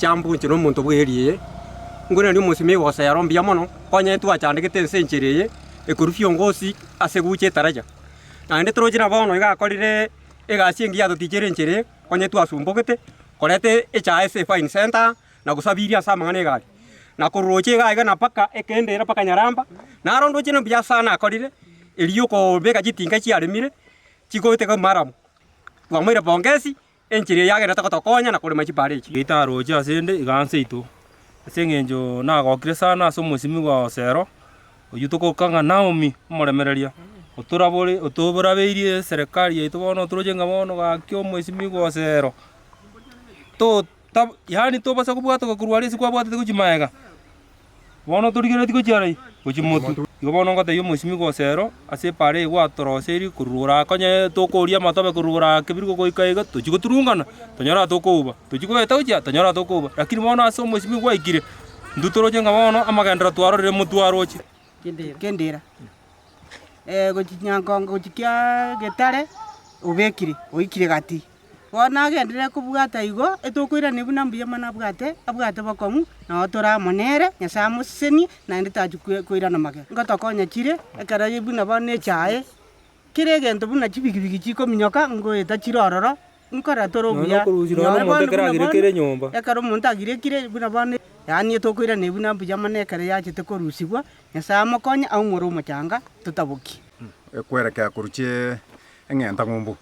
chambu nchino muntu bweriye ngone ndi musimi wose yarombia mono konye twachandikite nsenchiriye ekurufio ngosi aseguche taraja na ndi trojina bono igakorire igacingia tutichere nchire konye twasumbogete korete HIS fine center na gusabiria samangane gari na kuroche gaiga na paka ekendera paka Nyaramba na rondo chino bya sana akorire iliyoko bega jitinga chiarimire chikote ka maramu wamwira bongesi enchire yage ratakotokonya na kule machipare chi itaroche asende iganse itu asengenjo na gokire sana so musimi gwa Osero oyutuko kanga Naomi muremereria uturabore utuburabeirie serikali yetu bono turojenga bono gakyo musimi gwa Osero to yani to basa kubwata ko kurwari sikwa bwata kuchimaega bono turigere tiko chiarai kuchimutu igo bono ngote yo musimi gwa Osero ase pare gwa toroseri kurura konye to koria matobe kurura kibiriko koikaiga tuchiko turungana tonyora to kuba tuchiko eta uja tonyora to kuba lakini bono aso musimi gwa ikire ndutorojenga bono amagendera twarore mutwaroche kendera gochinyanga gochikia getare ubekiri oikire gati bona gendere kubwata igo etokwira nebuna mbuya mana bwate abwate bakomu na otora monere nyasamuseni na nditachu kwira na make ngotokonya chire ekara yibuna bane chae kire gento buna chibigibigi chiko minyoka ngo eta chirororo nkora toro buya ekara muntu agire kire buna bane yani etokwira nebuna mbuya mana ekara yachite korusibwa nyasamukonya au moro muchanga tutabuki ekwerekea kuruchie eng'enta ng'umbu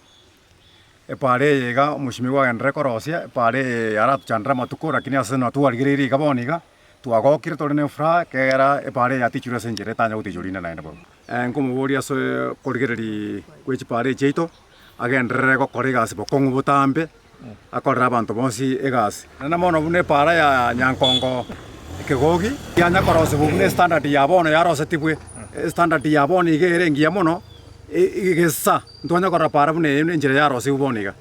epare yega mushimi wagendere korosia epare yaratuchandira matuko lakini ase natwarigiriri iga boniga twagokire turi ne furaha kera epare yatichire ase enchera etanya gutichurine naende bo nkomoboria ase korigereri gwechipare chiaito agenderere gokora egasi bokong'u botambe akorera abanto bonsi egasi nana mono buna epara ya Nyankongo ekegogi yanya korosibu buna standard ya bono yarosetibwe standard ya bono iga ere engiya mono igesa ntonya korra para buna enchera yarosibu boniga.